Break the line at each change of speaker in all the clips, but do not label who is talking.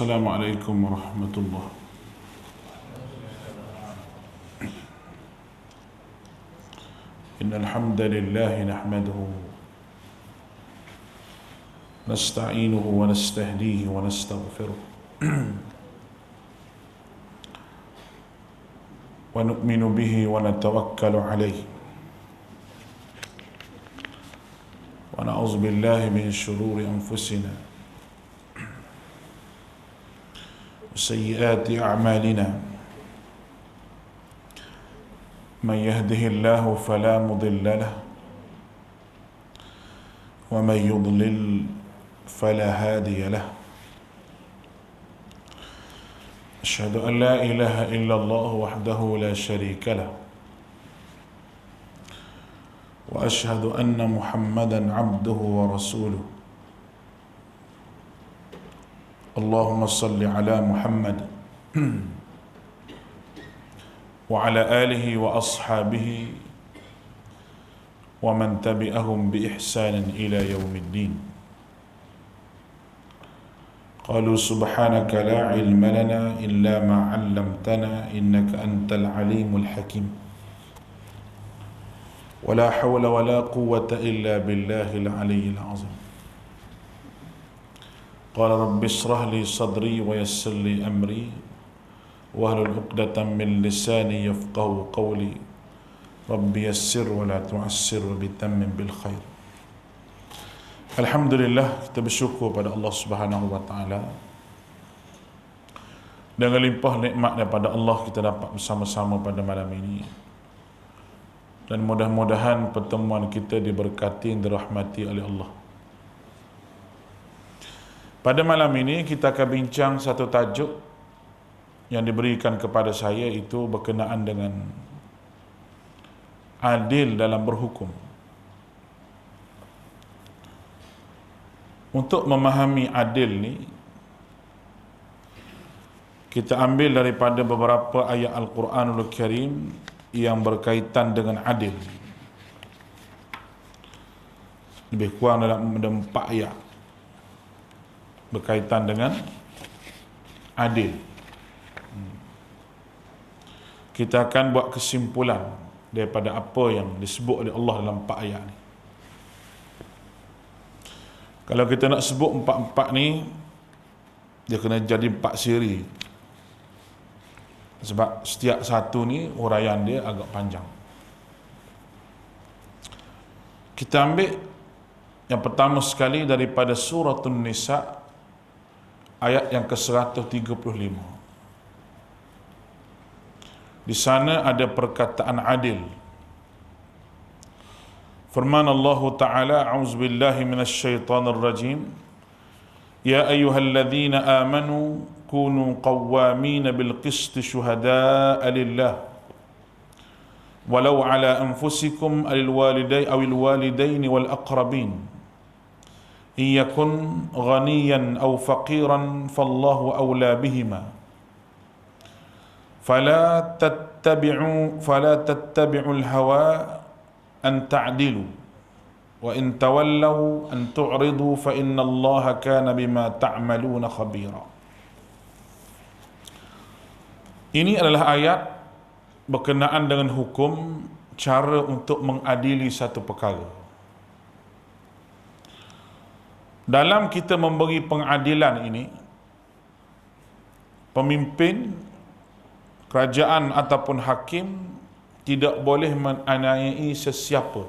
Assalamualaikum warahmatullahi. Innal hamdalillah nahmaduhu nasta'inuhu wa nastahdihi wa nastaghfiruh wa nu'minu bihi wa natawakkalu alayhi wa na'udzu billahi min shururi anfusina wa sayyiati a'malina. من يهده الله فلا مضل له ومن يضلل فلا هادي له. أشهد أن لا إله إلا الله وحده لا شريك له وأشهد أن محمدا عبده ورسوله. اللهم صل على محمد وعلى آله وأصحابه ومن تبعهم بإحسان إلى يوم الدين. قالوا سبحانك لا علم لنا إلا ما علمتنا إنك أنت العليم الحكيم. ولا حول ولا قوة إلا بالله العلي العظيم. قال رب اشرح لي صدري ويسر لي أمري wahlul 'uqdatam min lisani yafqahu qawli. Rabbi yassir wa la tu'assir wa bitammim bil khair. Alhamdulillah, kita bersyukur pada Allah Subhanahu wa taala. Dengan limpah nikmat daripada Allah kita dapat bersama-sama pada malam ini. Dan mudah-mudahan pertemuan kita diberkati dan dirahmati oleh Allah. Pada malam ini kita akan bincang satu tajuk yang diberikan kepada saya, itu berkenaan dengan adil dalam berhukum. Untuk memahami adil ni, kita ambil daripada beberapa ayat Al-Quranul Karim yang berkaitan dengan adil. Lebih kurang dalam 4 ayat berkaitan dengan adil. Kita akan buat kesimpulan daripada apa yang disebut oleh Allah dalam 4 ayat ni. Kalau kita nak sebut 4 ni, dia kena jadi 4 siri. Sebab setiap satu ni huraian dia agak panjang. Kita ambil yang pertama sekali daripada Suratun Nisa ayat yang ke-135. Di sana ada perkataan adil. Firman Allah Ta'ala, a'udzubillahi minasyaitanir rajim. Ya ayyuhalladzina amanu kunu qawwamina bil qisti syuhada'a lillah walau ala anfusikum alil walidaini wal aqrabin in yakun ghaniyan aw faqiran fallahu awla bihima فلا تتبعوا الهوى أن تعدلوا وإن تولوا أن تعرضوا فإن الله كان بما تعملون خبيرا. Ini adalah ayat berkenaan dengan hukum, cara untuk mengadili satu perkara. Dalam kita memberi pengadilan ini, pemimpin kerajaan ataupun hakim tidak boleh menganiayai sesiapa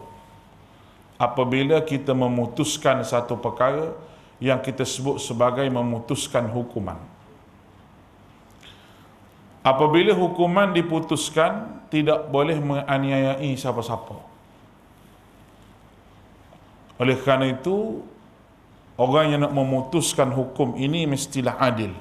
apabila kita memutuskan satu perkara yang kita sebut sebagai memutuskan hukuman. Apabila hukuman diputuskan, tidak boleh menganiayai siapa-siapa. Oleh kerana itu, orang yang nak memutuskan hukum ini mestilah adil.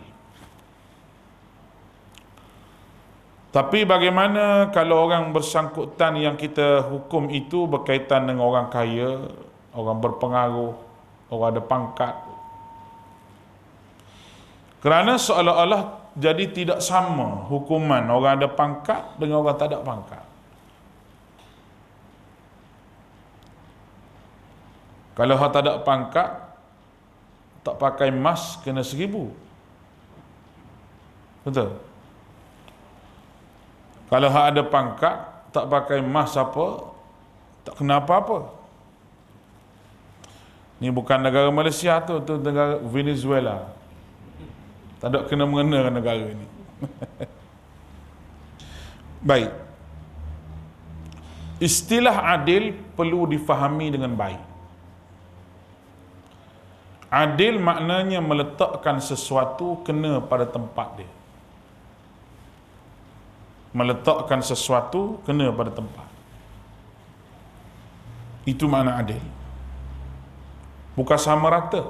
Tapi bagaimana kalau orang bersangkutan yang kita hukum itu berkaitan dengan orang kaya, orang berpengaruh, orang ada pangkat? Kerana seolah-olah jadi tidak sama hukuman orang ada pangkat dengan orang tak ada pangkat. Kalau orang tak ada pangkat, tak pakai mask kena 1,000. Betul. Kalau hak ada pangkat, tak pakai emas apa, tak kena apa-apa. Ni bukan negara Malaysia tu negara Venezuela. Tak ada kena mengena dengan negara ni. Baik. Istilah adil perlu difahami dengan baik. Adil maknanya meletakkan sesuatu kena pada tempat dia. Meletakkan sesuatu kena pada tempat. Itu makna adil. Bukan sama rata.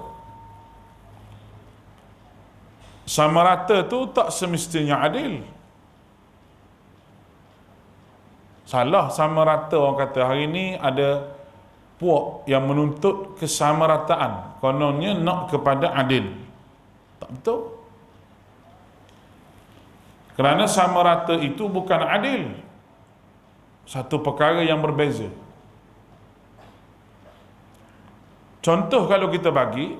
Sama rata tu tak semestinya adil. Salah sama rata, orang kata hari ni ada puak yang menuntut kesamarataan, kononnya nak kepada adil. Tak betul. Kerana sama rata itu bukan adil. Satu perkara yang berbeza. Contoh kalau kita bagi,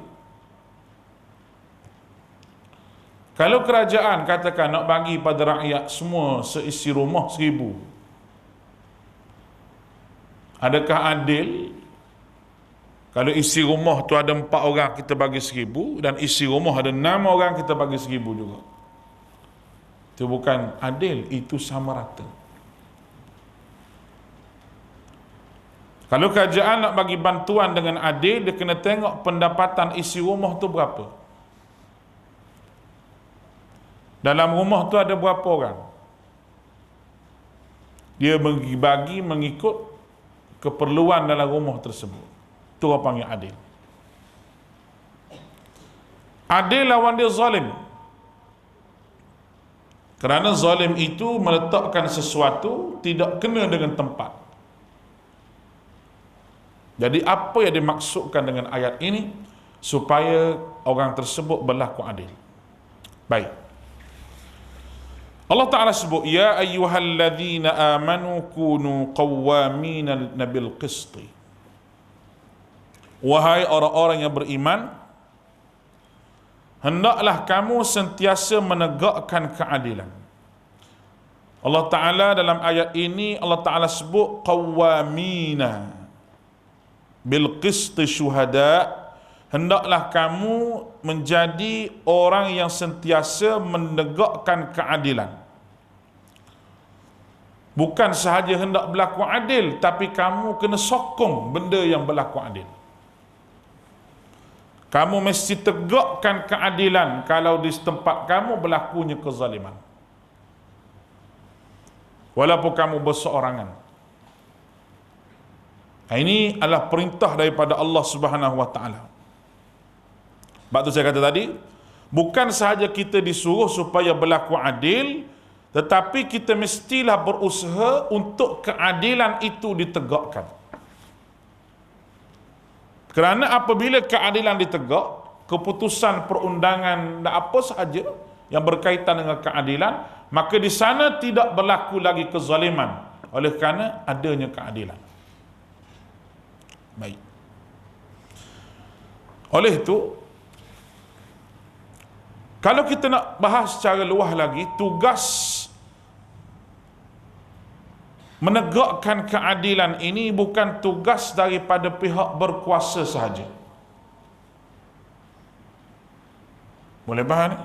kalau kerajaan katakan nak bagi pada rakyat semua seisi rumah 1,000, adakah adil kalau isi rumah tu ada 4 orang kita bagi 1,000 dan isi rumah ada 6 orang kita bagi 1,000 juga? Itu bukan adil, itu sama rata. Kalau kerajaan nak bagi bantuan dengan adil, dia kena tengok pendapatan isi rumah tu berapa. Dalam rumah tu ada berapa orang? Dia bagi mengikut keperluan dalam rumah tersebut. Itu orang panggil adil. Adil lawan dia zalim. Kerana zalim itu meletakkan sesuatu tidak kena dengan tempat. Jadi apa yang dimaksudkan dengan ayat ini? Supaya orang tersebut berlaku adil. Baik. Allah Ta'ala sebut, Ya ayyuhalladzina amanu kunu qawwamina bil qisti. Wahai orang-orang yang beriman, hendaklah kamu sentiasa menegakkan keadilan. Allah Ta'ala dalam ayat ini, Allah Ta'ala sebut qawwamina bil qisti syuhada. Hendaklah kamu menjadi orang yang sentiasa menegakkan keadilan. Bukan sahaja hendak berlaku adil, tapi kamu kena sokong benda yang berlaku adil. Kamu mesti tegakkan keadilan kalau di tempat kamu berlakunya kezaliman. Walaupun kamu berseorangan. Ini adalah perintah daripada Allah Subhanahu wa taala. Sebab tu saya kata tadi, bukan sahaja kita disuruh supaya berlaku adil, tetapi kita mestilah berusaha untuk keadilan itu ditegakkan. Kerana apabila keadilan ditegak, keputusan perundangan dan apa sahaja yang berkaitan dengan keadilan, maka di sana tidak berlaku lagi kezaliman oleh kerana adanya keadilan. Baik. Oleh itu, kalau kita nak bahas secara luas lagi, tugas menegakkan keadilan ini bukan tugas daripada pihak berkuasa sahaja. Boleh faham?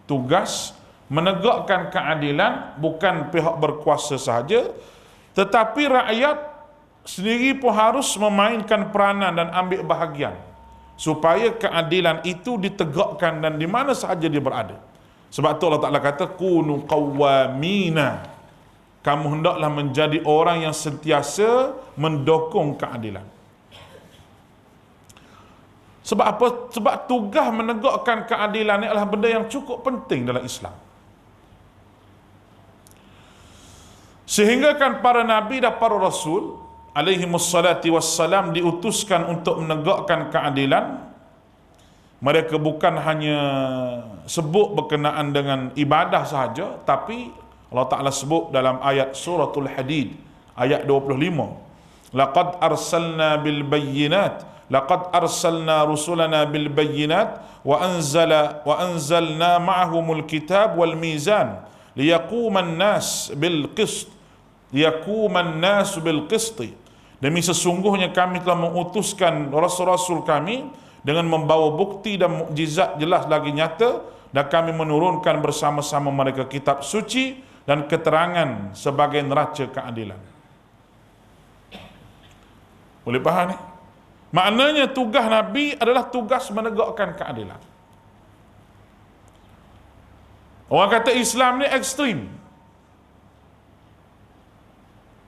Tugas menegakkan keadilan bukan pihak berkuasa sahaja, tetapi rakyat sendiri pun harus memainkan peranan dan ambil bahagian supaya keadilan itu ditegakkan dan di mana sahaja dia berada. Sebab tu Allah Ta'ala kata kunu qawwamina. Kamu hendaklah menjadi orang yang sentiasa mendukung keadilan. Sebab apa? Sebab tugas menegakkan keadilan ini adalah benda yang cukup penting dalam Islam. Sehingga kan para nabi dan para rasul alaihimussalati wassalam diutuskan untuk menegakkan keadilan. Mereka bukan hanya sebut berkenaan dengan ibadah sahaja, tapi Allah Ta'ala sebut dalam ayat suratul Hadid ayat 25, laqad arsalna bil bayyinat laqad arsalna rusulana bil bayyinat wa anzalna ma'ahumul kitab wal mizan liyaquman nas bil qist bil qisti. Demi sesungguhnya kami telah mengutuskan rasul-rasul kami dengan membawa bukti dan mukjizat jelas lagi nyata, dan kami menurunkan bersama-sama mereka kitab suci dan keterangan sebagai neraca keadilan. Boleh faham ni? Maknanya tugas Nabi adalah tugas menegakkan keadilan. Orang kata Islam ni ekstrim.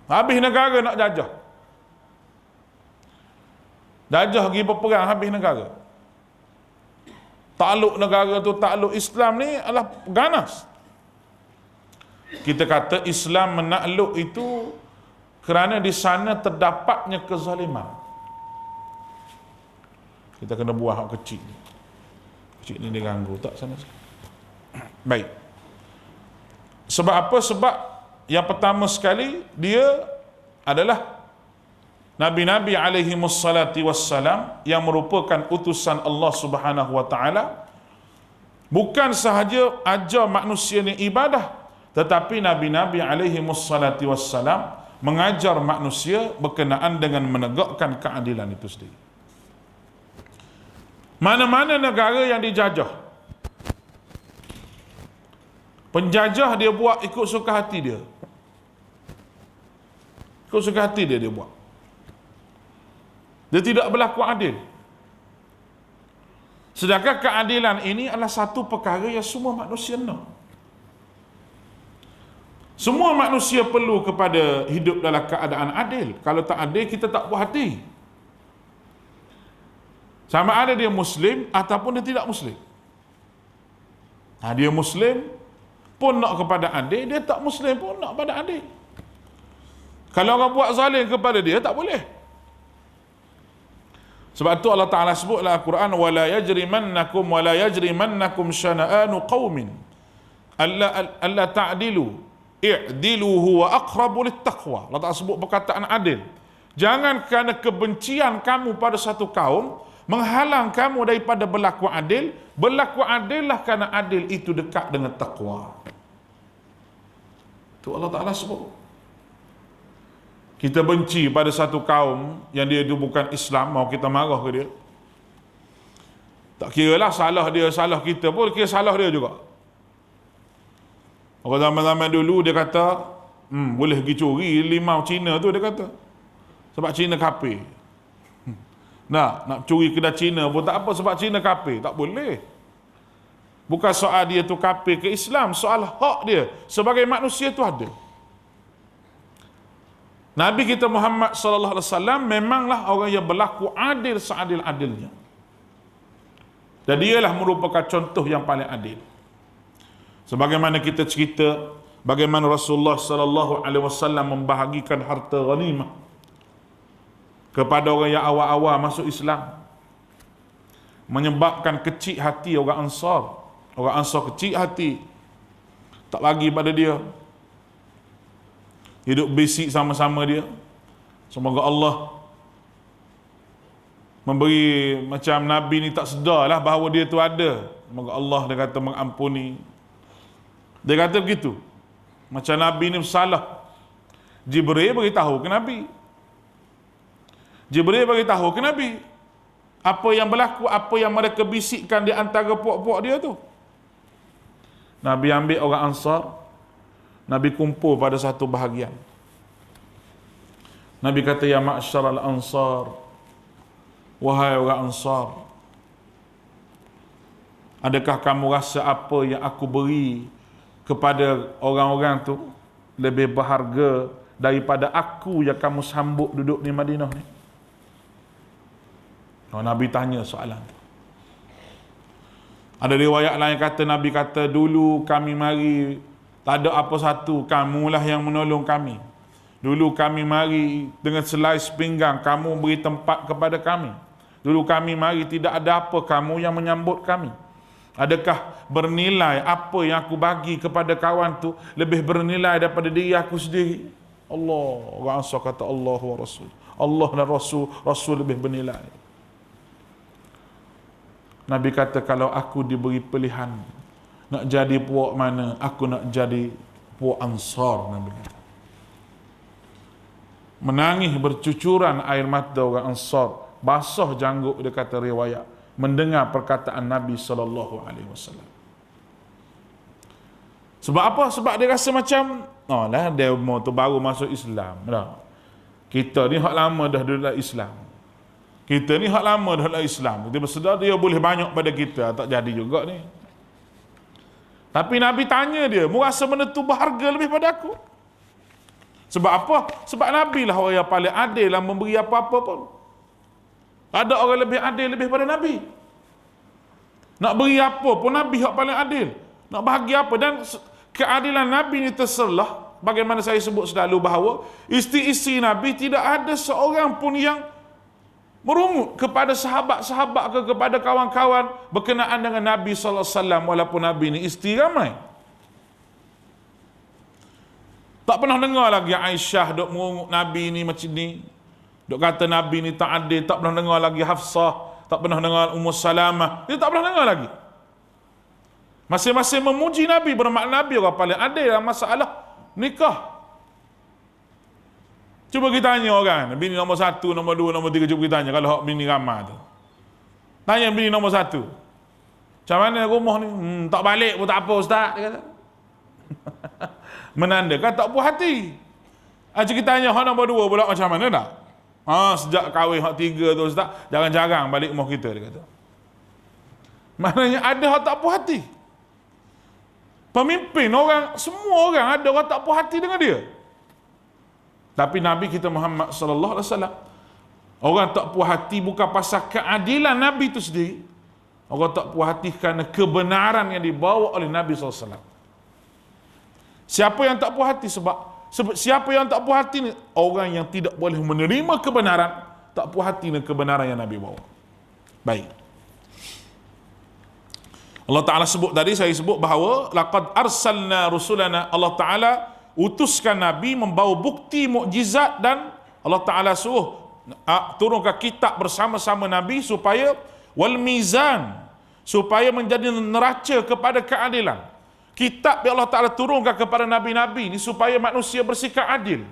Habis negara nak jajah. Jajah pergi berperang, habis negara. Takluk negara tu, takluk Islam ni adalah ganas. Kita kata Islam menakluk itu kerana di sana terdapatnya kezaliman. Kita kena buah hak kecil. Kecil ni dia ganggu tak sana. Baik. Sebab apa? Sebab yang pertama sekali dia adalah Nabi-Nabi alaihi wassalati wassalam yang merupakan utusan Allah Subhanahu wa taala, bukan sahaja ajar manusia ni ibadah, tetapi Nabi-Nabi alaihi wassalati wassalam mengajar manusia berkenaan dengan menegakkan keadilan itu sendiri. Mana-mana negara yang dijajah, penjajah dia buat ikut suka hati dia. Ikut suka hati dia buat. Dia tidak berlaku adil. Sedangkan keadilan ini adalah satu perkara yang semua manusia nak. Semua manusia perlu kepada hidup dalam keadaan adil. Kalau tak adil, kita tak puas hati. Sama ada dia Muslim ataupun dia tidak Muslim. Dia Muslim pun nak kepada adil, dia tak Muslim pun nak kepada adil. Kalau orang buat zalim kepada dia, tak boleh. Sebab tu Allah Ta'ala sebut dalam Al-Quran, وَلَا يَجْرِمَنَّكُمْ شَنَآنُ قَوْمٍ أَلَّا تَعْدِلُوا i'dilu huwa aqrabu littaqwa. Allah Ta'ala sebut perkataan adil. Jangan kerana kebencian kamu pada satu kaum menghalang kamu daripada berlaku adil. Berlaku adillah kerana adil itu dekat dengan taqwa. Itu Allah Ta'ala sebut. Kita benci pada satu kaum yang dia itu bukan Islam, mau kita marah ke dia, tak kira lah salah dia, salah kita pun kira salah dia juga. Orang zaman-zaman dulu dia kata, boleh pergi curi limau Cina tu, dia kata. Sebab Cina kafir. Nak curi kedai Cina pun tak apa sebab Cina kafir. Tak boleh. Bukan soal dia tu kafir ke Islam, soal hak dia sebagai manusia tu ada. Nabi kita Muhammad sallallahu alaihi wasallam memanglah orang yang berlaku adil seadil-adilnya. Dan dialah merupakan contoh yang paling adil. Sebagaimana kita cerita bagaimana Rasulullah sallallahu alaihi wasallam membahagikan harta ghanimah kepada orang yang awal-awal masuk Islam, menyebabkan kecil hati orang Ansar. Orang Ansar kecil hati, tak bagi pada dia, hidup basic sama-sama dia. Semoga Allah memberi, macam Nabi ni tak sedarlah bahawa dia tu ada. Semoga Allah, dia kata, mengampuni. Dia kata begitu. Macam Nabi ni bersalah, Jibril beritahu ke Nabi. Jibril beritahu ke Nabi apa yang berlaku, apa yang mereka bisikkan di antara puak-puak dia tu. Nabi ambil orang Ansar, Nabi kumpul pada satu bahagian. Nabi kata, ya ma'syaral Ansar, wahai orang Ansar, adakah kamu rasa apa yang aku beri kepada orang-orang tu lebih berharga daripada aku yang kamu sambut duduk di Madinah ni? Nabi tanya soalan tu. Ada riwayat lain kata, Nabi kata, dulu kami mari tak ada apa satu, kamulah yang menolong kami. Dulu kami mari dengan selai sepinggang, kamu beri tempat kepada kami. Dulu kami mari tidak ada apa, kamu yang menyambut kami. Adakah bernilai apa yang aku bagi kepada kawan tu lebih bernilai daripada diri aku sendiri? Allah, orang Ansar kata Allah wa Rasul. Allah dan Rasul, Rasul lebih bernilai. Nabi kata, kalau aku diberi pilihan nak jadi puak mana, aku nak jadi puak Ansar, Nabi kata. Menangis bercucuran air mata orang Ansar, basah janggut, dia kata riwayat, mendengar perkataan Nabi SAW. Sebab apa? Sebab dia rasa macam, oh lah, dia mau tu baru masuk Islam dah. Kita ni hak lama dah dalam Islam. Kita ni hak lama dah dalam Islam. Kita bersedar dia boleh banyak pada kita, tak jadi juga ni. Tapi Nabi tanya dia, mu rasa benda tu berharga lebih pada aku? Sebab apa? Sebab Nabi lah orang yang paling adil dalam memberi apa-apa pun. Ada orang lebih adil lebih pada Nabi. Nak beri apa pun Nabi yang paling adil. Nak bahagi apa. Dan keadilan Nabi ni terselah, bagaimana saya sebut selalu bahawa isteri-isteri Nabi tidak ada seorang pun yang merungut kepada sahabat-sahabat ke kepada kawan-kawan berkenaan dengan Nabi SAW, walaupun Nabi ni isteri ramai. Tak pernah dengar lagi Aisyah duk merungut Nabi ni macam ni, duk kata Nabi ni tak adil. Tak pernah dengar lagi Hafsah, tak pernah dengar Ummu Salamah, dia tak pernah dengar lagi. Masing-masing memuji Nabi, bermakna Nabi orang paling adil dalam masalah nikah. Cuba kita tanya orang, bini nombor 1, nombor 2, nombor 3, cuba kita tanya, kalau hak bini ramah tu. Tanya bini nombor 1. Macam mana rumah ni? Tak balik pun tak apa ustaz, dia kata. Menandakan tak puas hati. Cuba kita tanya hak nombor 2 pula macam mana tak? Sejak kahwin hak 3 tu ustaz, jarang-jarang balik rumah kita, dia kata. Maknanya ada hak tak puas hati. Pemimpin orang, semua orang ada orang tak puas hati dengan dia. Tapi Nabi kita Muhammad sallallahu alaihi wasallam, orang tak puas hati bukan pasal keadilan Nabi itu sendiri. Orang tak puas hati kerana kebenaran yang dibawa oleh Nabi sallallahu alaihi wasallam. Siapa yang tak puas hati? Sebab siapa yang tak puas hati ni? Orang yang tidak boleh menerima kebenaran, tak puas hati dengan kebenaran yang Nabi bawa. Baik. Allah Ta'ala sebut tadi, saya sebut bahawa laqad arsalna rusulana, Allah Ta'ala utuskan Nabi membawa bukti mukjizat, dan Allah Ta'ala suruh turunkan kitab bersama-sama Nabi supaya wal mizan, supaya menjadi neraca kepada keadilan. Kitab yang Allah Ta'ala turunkan kepada Nabi-Nabi ni supaya manusia bersikap adil.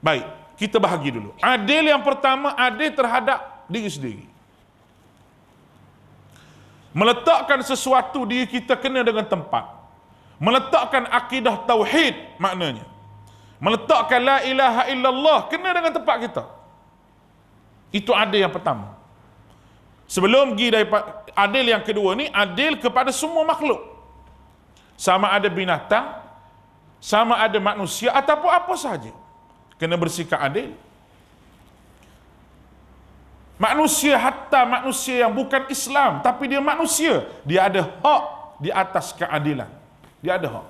Baik, kita bahagi dulu. Adil yang pertama, adil terhadap diri sendiri. Meletakkan sesuatu diri kita kena dengan tempat. Meletakkan akidah tauhid maknanya. Meletakkan la ilaha illallah kena dengan tempat kita. Itu adil yang pertama. Sebelum pergi daripada adil yang kedua ni, adil kepada semua makhluk. Sama ada binatang, sama ada manusia ataupun apa sahaja. Kena bersikap adil. Manusia, hatta manusia yang bukan Islam tapi dia manusia, dia ada hak di atas keadilan. Dia ada hak.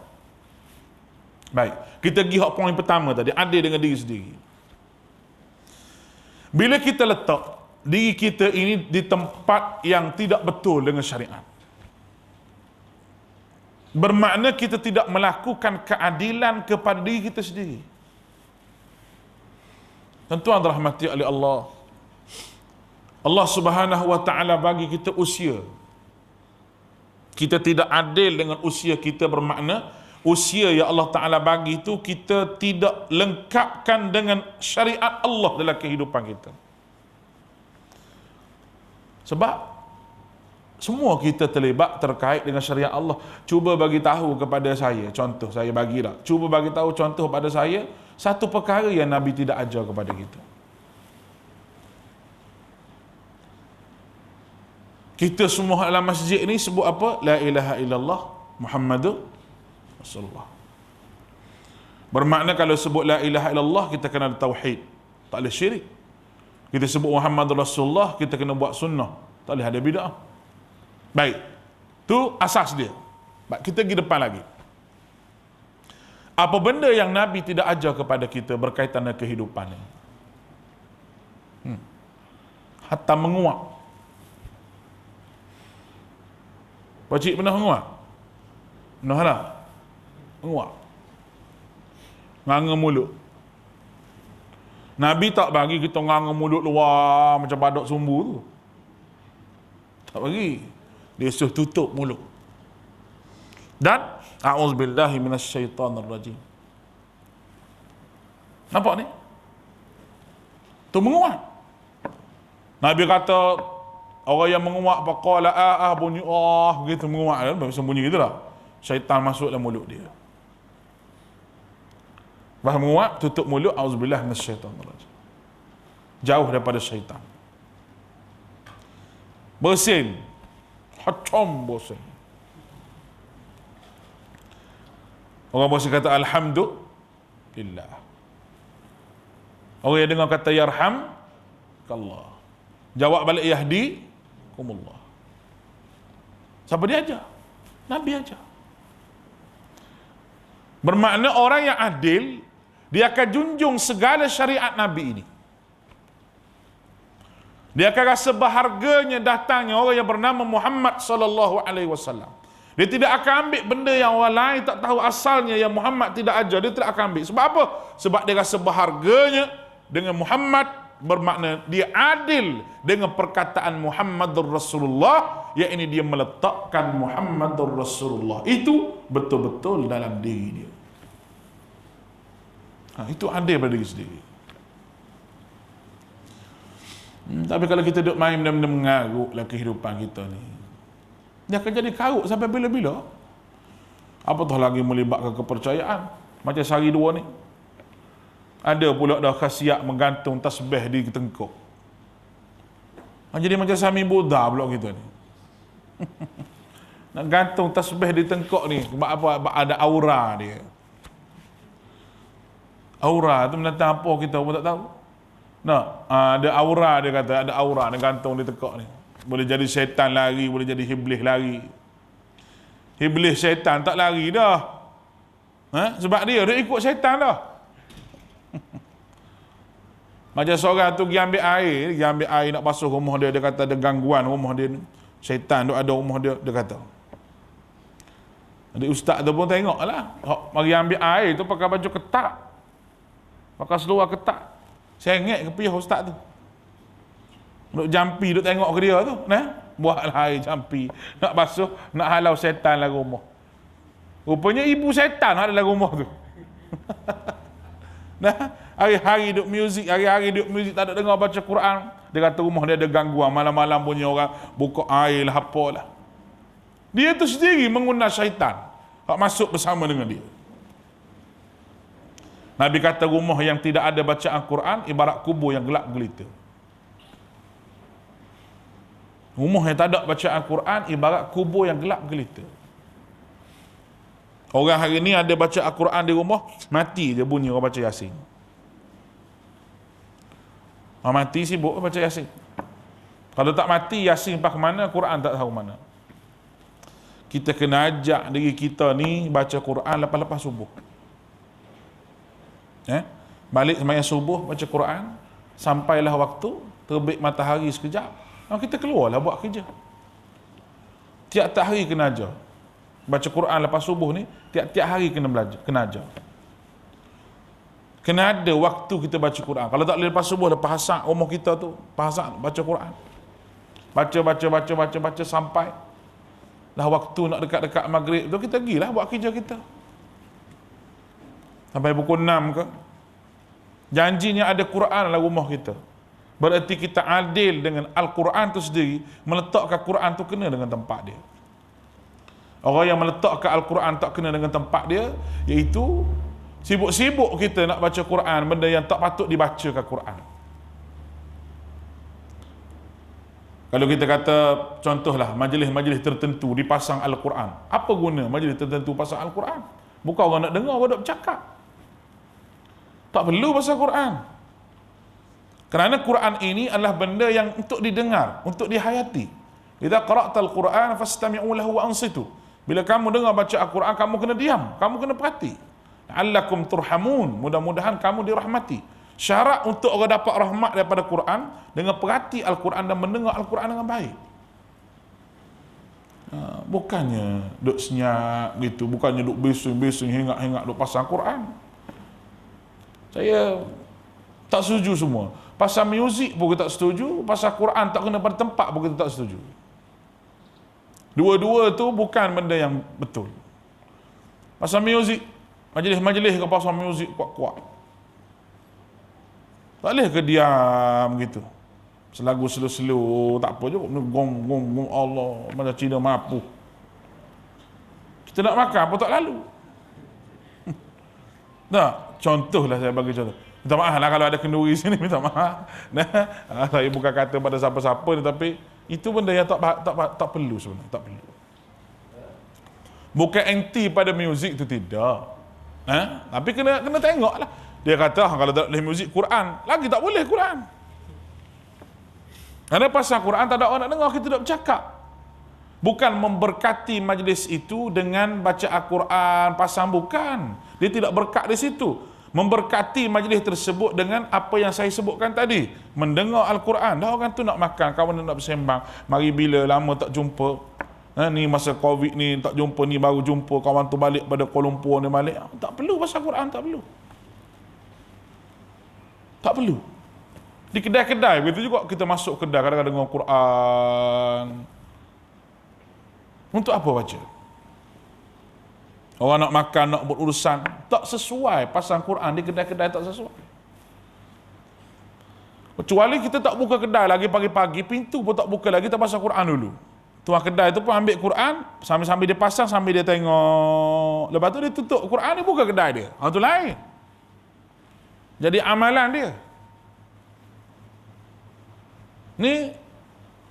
Baik, kita pergi hak poin pertama tadi, adil dengan diri sendiri. Bila kita letak diri kita ini di tempat yang tidak betul dengan syariat, bermakna kita tidak melakukan keadilan kepada diri kita sendiri. Tuan-tuan dirahmati oleh Allah. Allah Subhanahu wa taala bagi kita usia. Kita tidak adil dengan usia kita, bermakna usia yang Allah Taala bagi itu kita tidak lengkapkan dengan syariat Allah dalam kehidupan kita. Sebab semua kita terlibat terkait dengan syariat Allah. Cuba bagi tahu kepada saya, contoh saya bagi tak. Cuba bagi tahu contoh pada saya satu perkara yang Nabi tidak ajar kepada kita. Kita semua dalam masjid ni sebut apa? La ilaha illallah Muhammadur Rasulullah. Bermakna kalau sebut la ilaha illallah kita kena ada tauhid, tak boleh syirik. Kita sebut Muhammadur Rasulullah kita kena buat sunnah, tak boleh ada bid'ah. Baik, tu asas dia. Baik, kita pergi depan lagi. Apa benda yang Nabi tidak ajar kepada kita berkaitan dengan kehidupan ni? Hatta menguap. Pakcik pernah menguap? Pernah lah? Menguap. Nganga mulut. Nabi tak bagi kita nganga mulut luar macam badak sumbu tu. Tak bagi. Dia suruh tutup mulut. Dan a'udzubillahi minasyaitonirrajim. Nampak ni? Tu menguat. Nabi kata orang yang menguat faqala bunyi begitu menguat kan, sembunyi gitulah. Syaitan masuk dalam mulut dia. Bah menguat, tutup mulut, auzubillahi minasyaitonirrajim. Jauh daripada syaitan. Bersin. Hacam bersin. Orang bersin kata alhamdulillah. Orang yang dengar kata yarhamkallah. Jawab balik yahdikumullah. Siapa dia ajar? Nabi ajar. Bermakna orang yang adil, dia akan junjung segala syariat Nabi ini. Dia akan rasa berharganya datangnya orang yang bernama Muhammad sallallahu alaihi wasallam. Dia tidak akan ambil benda yang orang lain tak tahu asalnya yang Muhammad tidak ajar, dia tidak akan ambil. Sebab apa? Sebab dia rasa berharganya dengan Muhammad, bermakna dia adil dengan perkataan Muhammadur Rasulullah, iaitu dia meletakkan Muhammadur Rasulullah itu betul-betul dalam diri dia. Itu adil pada diri sendiri. Tapi kalau kita duduk main benda-benda mengaruklah kehidupan kita ni, dia akan jadi karuk sampai bila-bila. Apatah lagi melibatkan kepercayaan. Macam sehari dua ni, ada pula dah khasiat menggantung tasbih di tengkuk. Jadi macam Sami Buddha pula kita ni. Nak gantung tasbih di tengkuk ni, sebab apa? Sebab ada aura dia. Aura tu mendatang apa kita pun tak tahu. Nah, ada aura, dia kata ada aura dia gantung di tengkuk ni. Boleh jadi syaitan lari, boleh jadi iblis lari. Iblis syaitan tak lari dah. Sebab dia ikut syaitan dah. Macam seorang tu pergi ambil air nak basuh rumah dia, dia kata ada gangguan rumah dia ni. Syaitan tu ada rumah dia, dia kata. Jadi ustaz tu pun tengok lah. Mari ambil air tu pakai baju ketat. Pakai seluar ketat. Sengit ke pihak ustaz tu. Duk jampi, duk tengok ke dia tu. Buatlah air jampi. Nak basuh, nak halau syaitan dalam rumah. Rupanya ibu syaitan ada dalam rumah tu. Hari-hari duk muzik, tak ada dengar baca Quran. Dia kata rumah dia ada gangguan, malam-malam punya orang buka air lah, apalah. Dia tu sendiri mengundang syaitan masuk bersama dengan dia. Nabi kata rumah yang tidak ada bacaan Quran ibarat kubur yang gelap gelita. Rumah yang tak ada bacaan Quran ibarat kubur yang gelap gelita. Orang hari ni ada baca Al-Quran di rumah, mati dia bunyi orang baca Yasin. Orang mati sibuk baca Yasin. Kalau tak mati, Yasin pak mana, Quran tak tahu mana. Kita kena ajak diri kita ni baca Quran lepas-lepas subuh. Balik sembahyang subuh baca Quran, sampailah waktu terbit matahari sekejap, kita keluarlah buat kerja. Tiap-tiap hari kena ajar baca Quran lepas subuh ni, tiap-tiap hari kena belajar, kena ajar. Kena ada waktu kita baca Quran. Kalau tak boleh lepas subuh, lepas asar rumah kita tu asar baca Quran. Baca sampai dah waktu nak dekat-dekat maghrib tu, kita pergilah buat kerja kita. Sampai pukul 6 ke. Janjinya ada Quran dalam rumah kita. Berarti kita adil dengan Al-Quran tu sendiri, meletakkan Quran tu kena dengan tempat dia. Orang yang meletakkan Al-Quran tak kena dengan tempat dia, iaitu sibuk-sibuk kita nak baca Quran, benda yang tak patut dibacakan Quran. Kalau kita kata, contohlah, majlis-majlis tertentu dipasang Al-Quran. Apa guna majlis tertentu pasang Al-Quran? Bukan orang nak dengar, orang nak bercakap. Tak perlu pasal Quran. Kerana Quran ini adalah benda yang untuk didengar, untuk dihayati. Idza qara'tal Quran fastami'u lahu wa ansitu. Bila kamu dengar baca Al-Quran, kamu kena diam, kamu kena perhati. La'allakum turhamun, mudah-mudahan kamu dirahmati. Syarat untuk orang dapat rahmat daripada Quran, dengan perhati Al-Quran dan mendengar Al-Quran dengan baik. Bukannya duk senyap gitu, bukannya duk besing-besing, hengak-hengak duk pasang Quran. Saya tak setuju semua. Pasal muzik pun kita tak setuju, pasal Quran tak kena pada tempat pun kita tak setuju. Dua-dua tu bukan benda yang betul. Pasal muzik, majlis-majlis ke pasal muzik kuat-kuat. Tak boleh ke diam gitu. Selagu slow-slow, tak apa je, gong Allah, macam Cina mampu. Kita nak makan apa tak lalu. Nah, contohlah saya bagi contoh. Minta maaf lah kalau ada kenduri sini, minta maaf. Nah, saya bukan kata pada siapa-siapa ni, tapi itu benda yang tak perlu sebenarnya, tak perlu. Bukan anti pada muzik tu, tidak. Tapi kena tengok lah. Dia kata kalau tak boleh muzik Quran, lagi tak boleh Quran. Kerana pasal Quran tak ada orang nak dengar, kita tak bercakap. Bukan memberkati majlis itu dengan baca Al-Quran pasang, bukan. Dia tidak berkat di situ. Memberkati majlis tersebut dengan apa yang saya sebutkan tadi. Mendengar Al-Quran. Dah orang tu nak makan, kawan nak bersembang. Mari bila lama tak jumpa. Ni masa Covid ni tak jumpa, ni baru jumpa, kawan tu balik pada Kuala Lumpur ni balik. Tak perlu pasal Quran, tak perlu. Tak perlu. Di kedai-kedai begitu juga, kita masuk kedai kadang-kadang dengar Quran. Untuk apa baca? Orang nak makan, nak berurusan, tak sesuai pasang Quran di kedai-kedai, tak sesuai. Kecuali kita tak buka kedai lagi pagi-pagi, pintu pun tak buka lagi, tak pasang Quran dulu. Tuan kedai tu pun ambil Quran, sambil dia pasang, sambil dia tengok. Lepas tu dia tutup Quran, dia buka kedai dia. Itu lain. Jadi amalan dia. Ni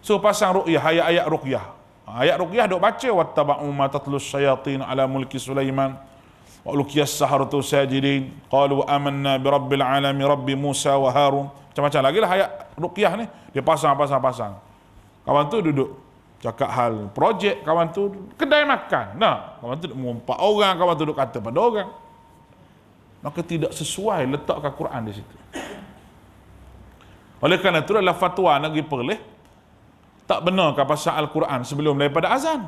suruh pasang ruqyah, ayat-ayat ruqyah. Ayat ruqyah duk baca, wattaba'u ma tatlus syayatin ala mulki Sulaiman wa ulqiyas saharatu sajidin qalu amanna bi rabbil alamin rabbi Musa wa Harun. Macam-macam lagi lah ayat ruqyah ni. Dia pasang. Kawan tu duduk cakap hal projek, kawan tu kedai makan. Nah, kawan tu duduk mengumpat orang, kawan tu duduk kata pada orang. Maka tidak sesuai letakkan Quran di situ. Oleh kerana itu adalah fatwa negeri Perlis tak benarkan pasal Al-Quran sebelum daripada azan.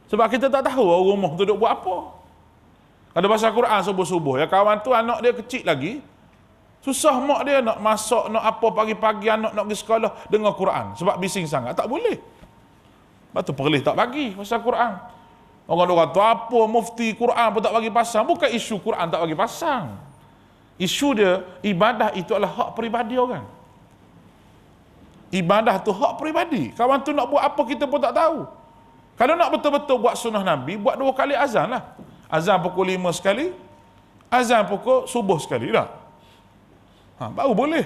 Sebab kita tak tahu orang rumah tu duduk buat apa. Ada pasal Quran subuh-subuh, ya kawan tu anak dia kecil lagi, susah mak dia nak masak, nak apa pagi-pagi anak nak pergi sekolah dengar Quran sebab bising sangat, tak boleh. Lepas tu Perlis tak bagi pasal Quran. Orang kata apa mufti Quran pun tak bagi pasang. Bukan isu Quran tak bagi pasang. Isu dia, ibadah itu adalah hak peribadi orang. Ibadah tu hak peribadi. Kawan tu nak buat apa kita pun tak tahu. Kalau nak betul-betul buat sunnah Nabi, buat 2 kali azan lah. Azan pukul 5 sekali, azan pukul subuh sekali lah. Baru boleh.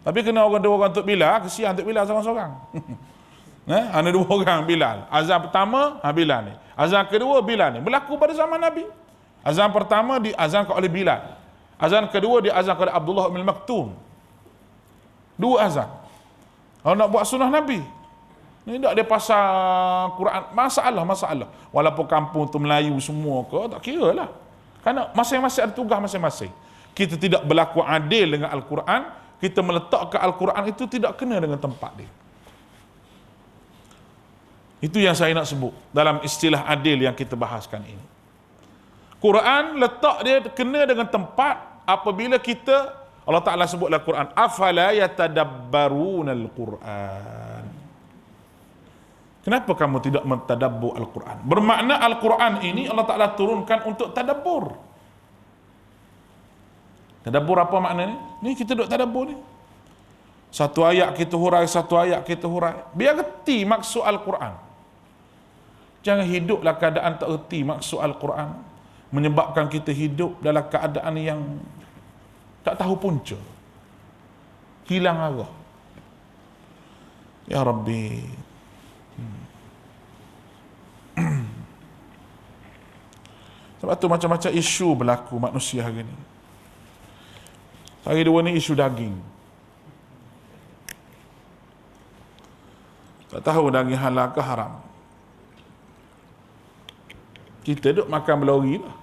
Tapi kena orang 2 orang untuk Bilal, kesian untuk Bilal seorang-seorang. Ada 2 orang Bilal. Azan pertama, Bilal ni. Azan kedua, Bilal ni. Berlaku pada zaman Nabi. Azan pertama diazankan oleh Bilal. Azan kedua diazankan oleh Abdullah bin Maktum. 2 azan. Kalau nak buat sunnah Nabi, ni tak dia pasal Quran, masalah. Walaupun kampung tu Melayu semua ke, tak kira lah. Kerana masing-masing ada tugas masing-masing. Kita tidak berlaku adil dengan Al-Quran, kita meletakkan Al-Quran itu tidak kena dengan tempat dia. Itu yang saya nak sebut dalam istilah adil yang kita bahaskan ini. Quran letak dia kena dengan tempat apabila kita, Allah Ta'ala sebut dalam Quran, afala yatadabbaruna al-Quran. Kenapa kamu tidak mentadabbur Al-Quran? Bermakna Al-Quran ini Allah Ta'ala turunkan untuk tadabbur. Tadabbur apa maknanya? Ni kita duduk tadabbur ni. Satu ayat kita hurai, biar reti maksud Al-Quran. Jangan hiduplah keadaan tak reti maksud Al-Quran, menyebabkan kita hidup dalam keadaan yang tak tahu punca, hilang arah. Ya Rabbi. Sebab tu macam-macam isu berlaku manusia hari ni. Hari 2 ni isu daging. Tak tahu daging halal ke haram. Kita duduk makan belori lah.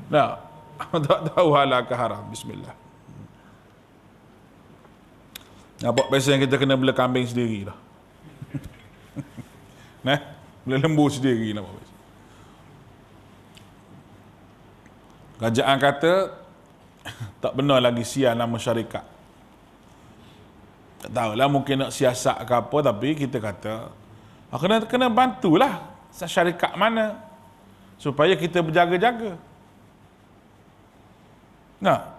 Nah, tak tahu halal ke haram. Bismillah. Nampak biasa yang kita kena bela kambing sendiri lah. Bela lembu sendiri lah. Kerajaan kata tak benar lagi siar nama syarikat. Tak tahulah, mungkin nak siasat ke apa, tapi kita kata kena bantulah syarikat mana supaya kita berjaga-jaga. Nah,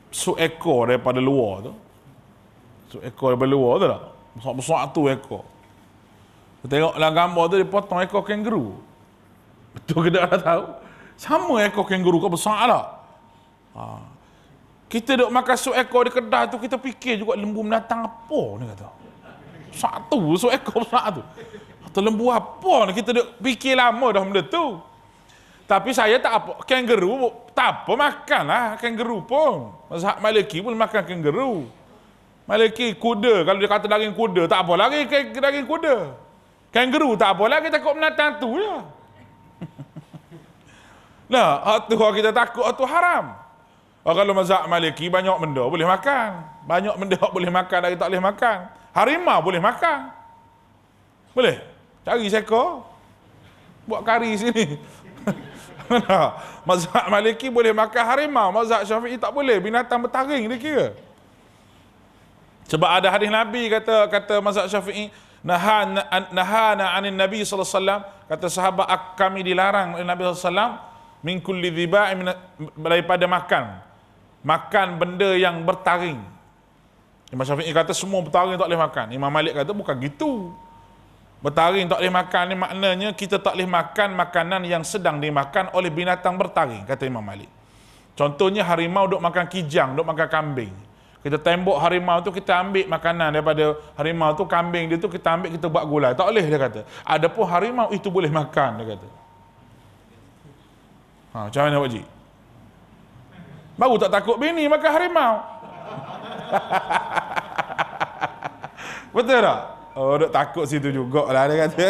seekor daripada luar tu, seekor daripada luar tu tak, besar-besar tu ekor. Tengok dalam gambar tu, dia potong ekor kangaroo. Betul ke tak tahu? Sama ekor kangaroo, kau besar tak? Kita duk makan sup ekor di kedai tu, kita fikir juga lembu binatang apa ni kata. Satu sup ekor besar tu. Atau lembu apa ni, kita duk fikir lama dah benda tu. Tapi saya tak apa, kangaroo tak apa makan lah, kangaroo pun. Mazhab Maliki pun makan kangaroo. Maliki kuda, kalau dia kata daging kuda, tak apa lagi daging kuda. Kangaroo tak apa lagi, takut binatang tu je. Nah, hak tu kita takut, hak tu haram. Kalau mazhab Maliki banyak benda boleh makan. Banyak benda boleh makan dari tak boleh makan. Harimau boleh makan. Boleh? Cari seekor. Buat kari sini. Mazhab Maliki boleh makan harimau. Mazhab Syafi'i tak boleh. Binatang bertaring dia kira. Sebab ada hadis Nabi kata mazhab Syafi'i, nahana anin Nabi sallallahu alaihi wasallam, kata sahabat, kami dilarang oleh Nabi sallallahu alaihi wasallam min kulli dhiba'in, daripada makan benda yang bertaring. Imam Syafi'i kata semua bertaring tak boleh makan. Imam Malik kata bukan gitu. Bertaring tak boleh makan ni maknanya kita tak boleh makan makanan yang sedang dimakan oleh binatang bertaring, kata Imam Malik. Contohnya harimau duk makan kijang, duk makan kambing. Kita tembok harimau tu, kita ambil makanan daripada harimau tu, kambing dia tu kita ambil, kita buat gulai. Tak boleh, dia kata. Adapun harimau itu boleh makan, dia kata. Macam mana Pak Cik? Baru tak takut bini makan harimau. Betul tak? Oh, duk takut situ jugalah, dia kata.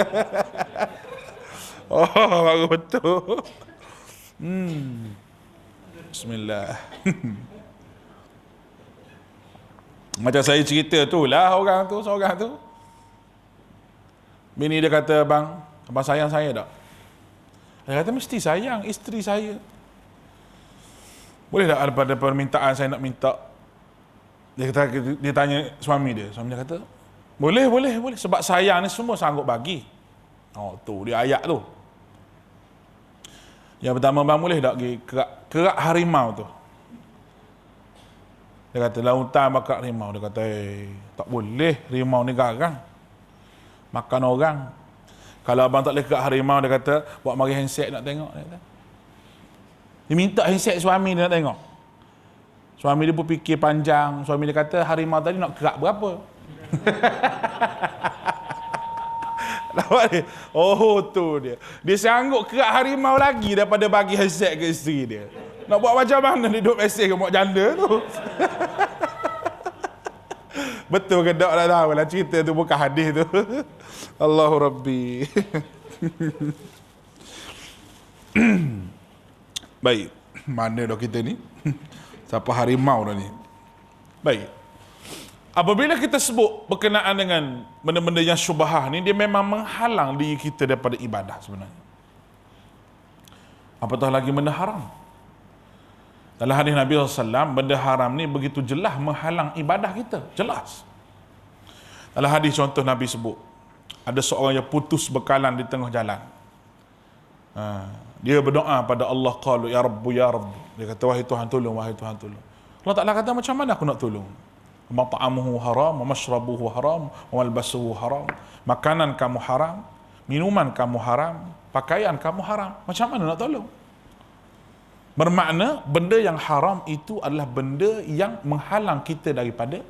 Oh, baru betul. Bismillah. Macam saya cerita tu lah, seorang tu. Bini dia kata, abang sayang saya tak? Dia kata, mesti sayang isteri saya. Boleh tak ada permintaan saya nak minta? Dia tanya suami dia. Suami dia kata, boleh. Sebab sayang ni semua sanggup bagi. Oh, tu dia ayat tu. Yang pertama, bang boleh tak pergi kerak harimau tu? Dia kata, lautan bakar harimau. Dia kata, tak boleh, harimau ni garang. Makan orang. Kalau abang tak boleh kerak harimau, dia kata, buat mari handset nak tengok. Dia minta handset suami dia nak tengok. Suami dia pun fikir panjang. Suami dia kata, harimau tadi nak kerak berapa? Nampak dia? Oh, tu dia. Dia sanggup kerak harimau lagi daripada bagi handset ke isteri dia. Nak buat macam mana dia duduk mesej ke mak janda tu? Betul ke tak, tak tahu lah, cerita tu bukan hadis tu. Allahu Rabbi. Baik, mana dah kita ni? Siapa harimau dah ni? Baik. Apabila kita sebut berkenaan dengan benda-benda yang syubhah ni, dia memang menghalang diri kita daripada ibadah sebenarnya. Apatah lagi benda haram. Dalam hadis Nabi SAW, benda haram ni begitu jelas menghalang ibadah kita. Jelas. Dalam hadis contoh Nabi sebut, ada seorang yang putus bekalan di tengah jalan. Dia berdoa pada Allah, qalu ya Rabbu ya Rabbu. Dia kata, wahai Tuhan tolong, wahai Tuhan tolong. Allah Ta'ala kata, macam mana aku nak tolong? Mat'amuhu haram, wa mashrabuhu haram, wa malbasuhu haram. Makanan kamu haram, minuman kamu haram, pakaian kamu haram. Macam mana nak tolong? Bermakna benda yang haram itu adalah benda yang menghalang kita daripada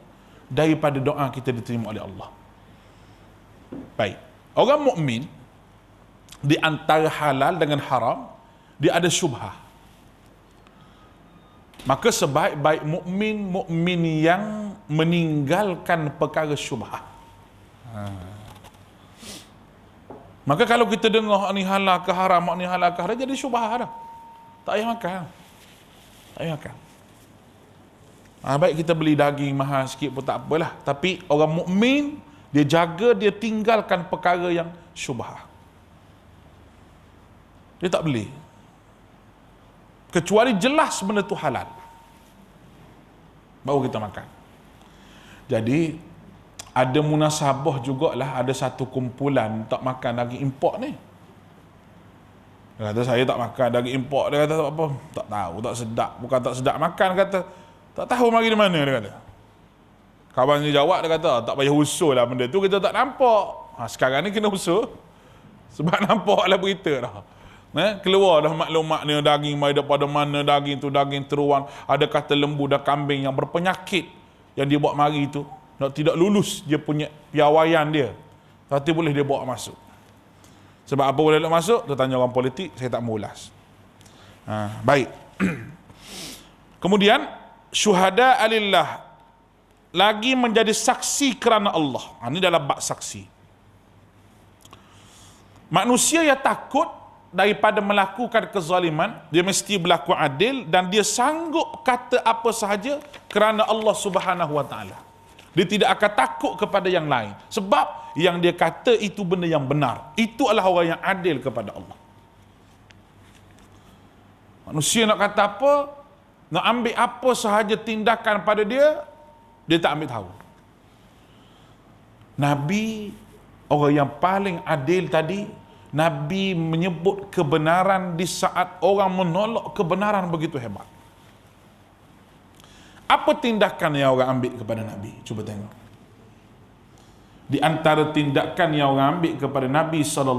doa kita diterima oleh Allah. Baik. Orang mukmin di antara halal dengan haram, dia ada syubhah. Maka sebaik-baik mukmin yang meninggalkan perkara syubhah. Maka kalau kita dengar ni halal ke haram, ni halal ke haram, jadi syubhah dah. Tak payah makan. Tak payah makan. Baik kita beli daging mahal sikit pun tak apalah. Tapi orang mukmin, dia jaga, dia tinggalkan perkara yang syubhah. Dia tak beli. Kecuali jelas benda tu halal. baru kita makan. Jadi ada munasabah jugalah, ada satu kumpulan tak makan daging import ni. Dia kata saya tak makan daging import. Dia kata tak apa, tak tahu, tak sedap. Bukan tak sedap makan, kata tak tahu mari di mana, dia kata. Kawan dia jawab, dia kata tak payah usul lah benda tu, kita tak nampak. Sekarang ni kena usul. Sebab nampak lah berita dah. Keluar dah maklumat ni daging mai daripada mana, daging tu daging teruan. Ada kata lembu dan kambing yang berpenyakit yang dia buat mari tu. Tidak lulus dia punya piawaian dia. Tapi boleh dia bawa masuk. Sebab apa boleh nak masuk? Dia tanya orang politik, saya tak mau ulas. Baik. Kemudian, syuhada alillah. Lagi menjadi saksi kerana Allah. Ini dalam bab saksi. Manusia yang takut daripada melakukan kezaliman, dia mesti berlaku adil dan dia sanggup kata apa sahaja kerana Allah Subhanahu Wa Taala. Dia tidak akan takut kepada yang lain. Sebab yang dia kata itu benda yang benar. Itu adalah orang yang adil kepada Allah. Manusia nak kata apa, nak ambil apa sahaja tindakan pada dia, dia tak ambil tahu. Nabi, orang yang paling adil tadi, Nabi menyebut kebenaran di saat orang menolak kebenaran begitu hebat. Apa tindakan yang orang ambil kepada Nabi? Cuba tengok. Di antara tindakan yang orang ambil kepada Nabi SAW,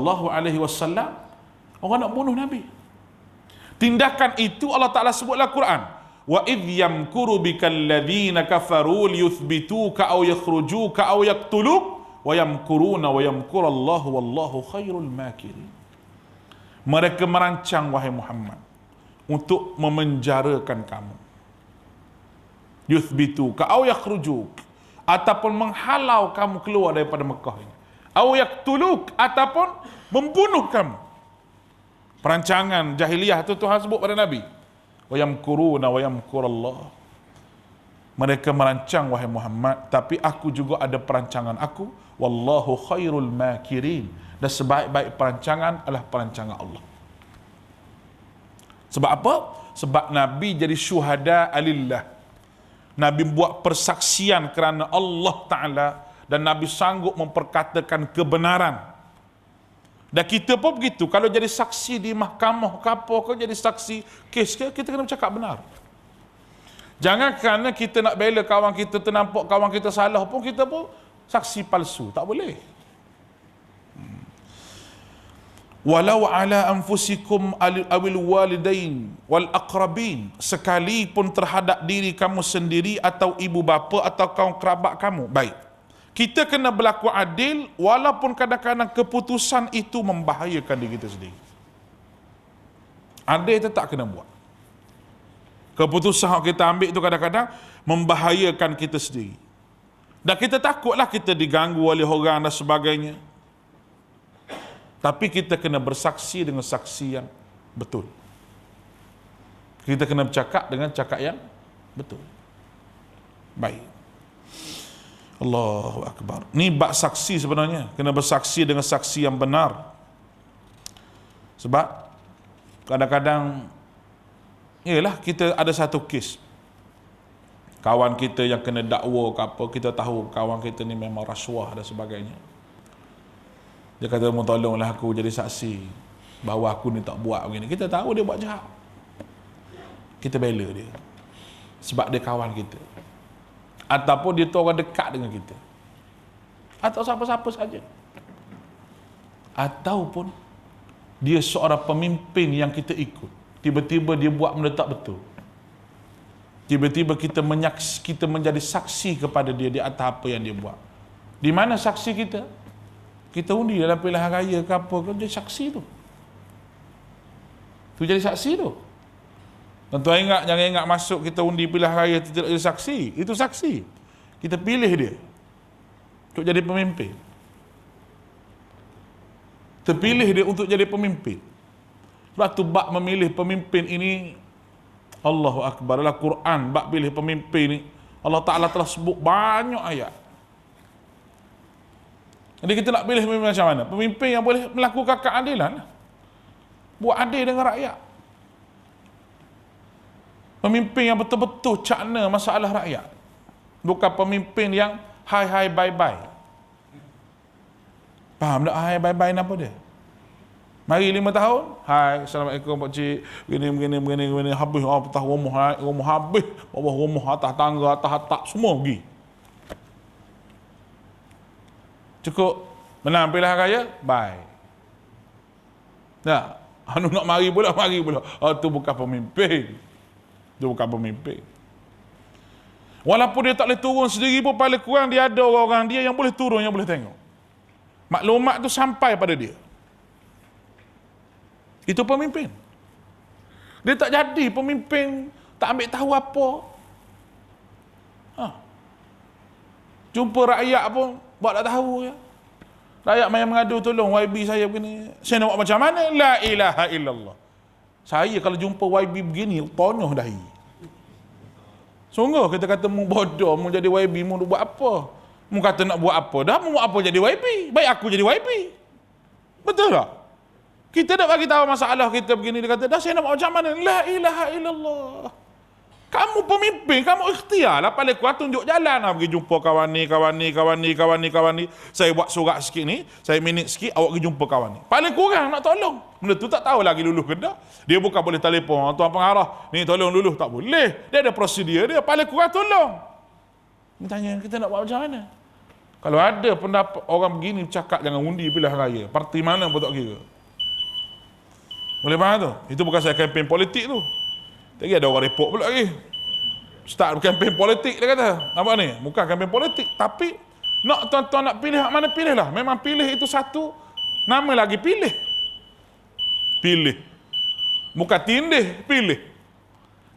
orang nak bunuh Nabi. Tindakan itu Allah Ta'ala sebutlah Quran. Wa idh yamkuru bikal ladzina kafaru liyuthbituka aw yakhrujuka aw yaqtuluk wa yamkuruna wa yamkurallahu wallahu khairul makirin. Mereka merancang, wahai Muhammad, untuk memenjarakan kamu. Yuthbituka aw yakhrujuk, ataupun menghalau kamu keluar daripada Mekah ini. Aw yaqtuluk, ataupun membunuh kamu. Perancangan jahiliyah itu Tuhan sebut pada Nabi. Wa yamkuruna wa yamkurallah. Mereka merancang, wahai Muhammad, tapi aku juga ada perancangan aku. Wallahu khairul makirin. Dan sebaik-baik perancangan adalah perancangan Allah. Sebab apa? Sebab Nabi jadi syuhada alillah. Nabi buat persaksian kerana Allah Ta'ala, dan Nabi sanggup memperkatakan kebenaran. Dan kita pun begitu. Kalau jadi saksi di mahkamah ke apa, kalau jadi saksi kes, kita kena bercakap benar. Jangan kerana kita nak bela kawan kita, ternampak kawan kita salah pun, kita pun saksi palsu. Tak boleh. Walau ala anfusikum awil walidain wal aqrabin, sekalipun terhadap diri kamu sendiri atau ibu bapa atau kaum kerabat kamu. Baik, kita kena berlaku adil walaupun kadang-kadang keputusan itu membahayakan diri kita sendiri. Adil tetap kena buat. Keputusan yang kita ambil itu kadang-kadang membahayakan kita sendiri, dan kita takutlah kita diganggu oleh orang dan sebagainya. Tapi kita kena bersaksi dengan saksi yang betul. Kita kena bercakap dengan cakap yang betul. Baik. Allahu Akbar. Ni bab saksi sebenarnya. Kena bersaksi dengan saksi yang benar. Sebab kadang-kadang, ialah kita ada satu kes. Kawan kita yang kena dakwa ke apa, kita tahu kawan kita ni memang rasuah dan sebagainya. Dia kata, mau tolonglah aku jadi saksi bahawa aku ni tak buat begini. Kita tahu dia buat jahat. Kita bela dia. Sebab dia kawan kita. Ataupun dia tu orang dekat dengan kita. Atau siapa-siapa saja. Ataupun dia seorang pemimpin yang kita ikut. Tiba-tiba dia buat benda tak betul. Tiba-tiba kita menjadi saksi kepada dia di atas apa yang dia buat. Di mana saksi kita? Kita undi dalam pilihan raya ke apa, kan jadi saksi tu. Tu jadi saksi tu. Tuan-tuan ingat, jangan ingat masuk kita undi pilihan raya tu tidak jadi saksi. Itu saksi. Kita pilih dia untuk jadi pemimpin. Terpilih dia untuk jadi pemimpin. Sebab tu bab memilih pemimpin ini, Allahu Akbar, dalam Quran bab pilih pemimpin ni Allah Ta'ala telah sebut banyak ayat. Jadi kita nak pilih pemimpin macam mana? Pemimpin yang boleh melakukan keadilan, buat adil dengan rakyat. Pemimpin yang betul-betul cakna masalah rakyat. Bukan pemimpin yang hai bye-bye. Faham tak hai bye-bye apa dia? Mari 5 tahun, hai, Assalamualaikum Pak Cik, begini, habis atas rumah habis, bawah rumah, atas tangga, atas atap, semua pergi. Cukup menang pilihan raya, bye. Nah, anu nak mari pula. Tu bukan pemimpin. Walaupun dia tak boleh turun sendiri pun, paling kurang dia ada orang dia yang boleh turun, yang boleh tengok. Maklumat tu sampai pada dia. Itu pemimpin. Dia tak jadi pemimpin, tak ambil tahu apa. Jumpa rakyat pun, buat tak tahu ya. Rakyat main mengadu, tolong YB saya begini. Saya nak buat macam mana? La ilaha illallah. Saya kalau jumpa YB begini, tonyoh dahi. Sungguh kita kata mu bodoh, mu jadi YB, mu buat apa? Mu kata nak buat apa? Dah mu buat apa jadi YB? Baik aku jadi YB. Betul tak? Kita dah bagi tahu masalah kita begini, dia kata, dah saya nak buat macam mana? La ilaha illallah. Kamu pemimpin, kamu ikhtiar lah. Paling kuat tunjuk jalan lah. Pergi jumpa kawan ni. Saya buat surat sikit ni, saya minit sikit, awak pergi jumpa kawan ni. Paling kurang nak tolong. Benda tu tak tahu lagi luluh ke tak. Dia bukan boleh telefon, tuan pengarah, ni tolong luluh. Tak boleh. Dia ada prosedur dia, paling kurang tolong. Dia tanya, kita nak buat macam mana? Kalau ada pendapat orang begini cakap, jangan undi pilihan raya. Parti mana pun tak kira. Boleh faham tu? Itu bukan saya kempen politik tu. Tadi ada orang report pula lagi. Start kempen politik dia kata. Nampak ni? Bukan kempen politik. Tapi, nak tuan-tuan nak pilih hak mana, pilih lah. Memang pilih itu satu. Nama lagi pilih. Pilih. Bukan tindih, pilih.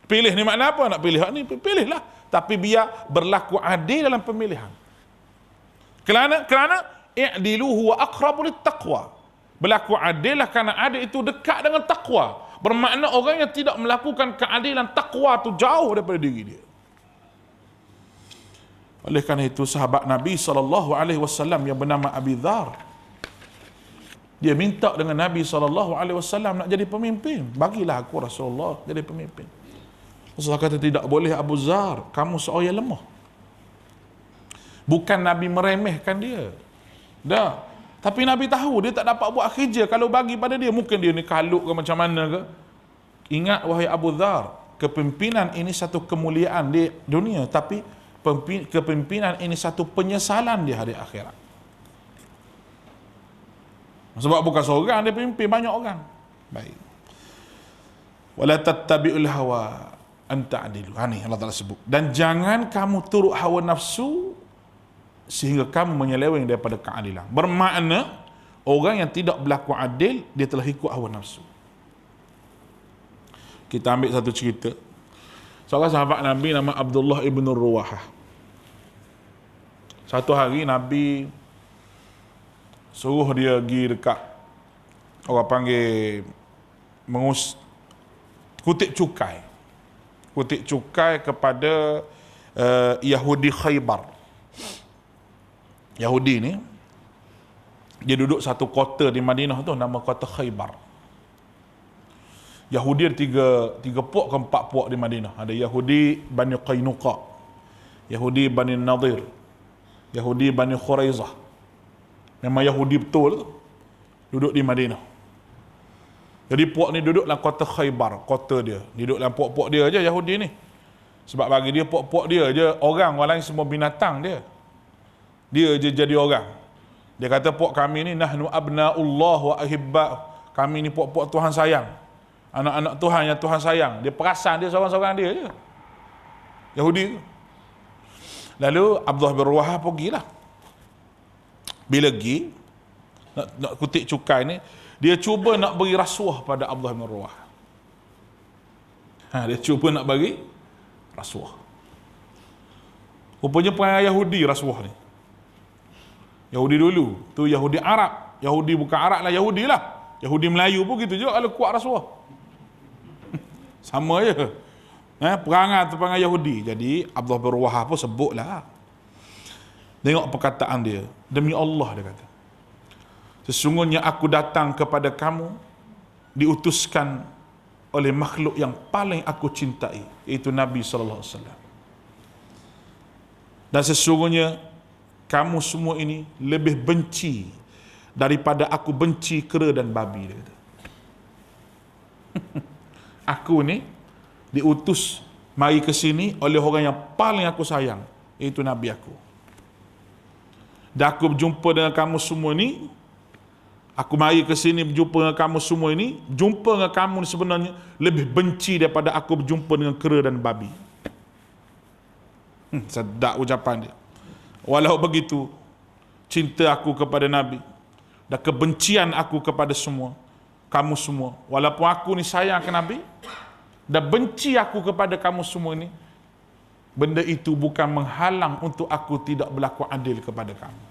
Pilih ni makna apa? Nak pilih hak ni, pilihlah. Tapi biar berlaku adil dalam pemilihan. Kerana i'dilu huwa aqrabu lit-taqwa. Berlaku adil lah, kerana adil itu dekat dengan takwa. Bermakna orang yang tidak melakukan keadilan, takwa tu jauh daripada diri dia. Oleh kerana itu sahabat Nabi SAW yang bernama Abi Dhar, dia minta dengan Nabi SAW nak jadi pemimpin. Bagilah aku Rasulullah jadi pemimpin. Rasulullah kata, tidak boleh Abu Dhar, kamu seorang yang lemah. Bukan Nabi meremehkan dia. Dah. Tapi Nabi tahu dia tak dapat buat kerja kalau bagi pada dia. Mungkin dia ni kaluk ke macam mana ke. Ingat wahai Abu Dhar, kepimpinan ini satu kemuliaan di dunia, tapi kepimpinan ini satu penyesalan di hari akhirat. Sebab bukan seorang dia pimpin, banyak orang. Baik. Wala tattabi'ul hawa an ta'dilu. Ni Allah Taala sebut. Dan jangan kamu turut hawa nafsu sehingga kamu menyeleweng daripada keadilan. Bermakna orang yang tidak berlaku adil, dia telah ikut hawa nafsu. Kita ambil satu cerita. Seorang sahabat Nabi nama Abdullah ibn Ruwahah. Satu hari Nabi suruh dia pergi dekat, orang panggil, kutip cukai kepada Yahudi Khaybar. Yahudi ni, dia duduk satu kota di Madinah tu, nama kota Khaybar. Yahudi ada tiga puak ke 4 puak di Madinah. Ada Yahudi Bani Qainuqa, Yahudi Bani Nadir, Yahudi Bani Khuraizah. Memang Yahudi betul tu, duduk di Madinah. Jadi puak ni duduk dalam kota Khaybar, kota dia. Duduk dalam puak-puak dia aja Yahudi ni. Sebab bagi dia puak-puak dia aja orang lain semua binatang dia. Dia je jadi orang. Dia kata puak kami ni nahnu abnaullah wa ahibba. Kami ni puak-puak Tuhan sayang. Anak-anak Tuhan yang Tuhan sayang. Dia perasan dia seorang-seorang dia je. Yahudi tu. Lalu Abdullah bin Ruwahah pergilah. Bila pergi nak kutip cukai ni, dia cuba nak beri rasuah pada Abdullah bin Ruwahah. Dia cuba nak bagi rasuah. Rupanya perangai Yahudi rasuah ni. Yahudi dulu, tu Yahudi Arab. Yahudi bukan Arab lah, Yahudi lah. Yahudi Melayu pun gitu juga, kalau kuat rasuah. Sama je. Perangai tu perangai Yahudi. Jadi Abdullah bin Ruwahah pun sebutlah. Tengok perkataan dia. Demi Allah dia kata, sesungguhnya aku datang kepada kamu diutuskan oleh makhluk yang paling aku cintai, iaitu Nabi SAW. Dan sesungguhnya kamu semua ini lebih benci daripada aku benci kera dan babi, dia kata. Aku ni diutus mari ke sini oleh orang yang paling aku sayang, iaitu Nabi aku. Dan aku berjumpa dengan kamu semua ni, aku mari ke sini berjumpa dengan kamu semua ini, jumpa dengan kamu ni sebenarnya lebih benci daripada aku berjumpa dengan kera dan babi. Sedap ucapan dia. Walau begitu, cinta aku kepada Nabi dan kebencian aku kepada kamu semua, walaupun aku ni sayang ke Nabi dan benci aku kepada kamu semua ni, benda itu bukan menghalang untuk aku tidak berlaku adil kepada kamu.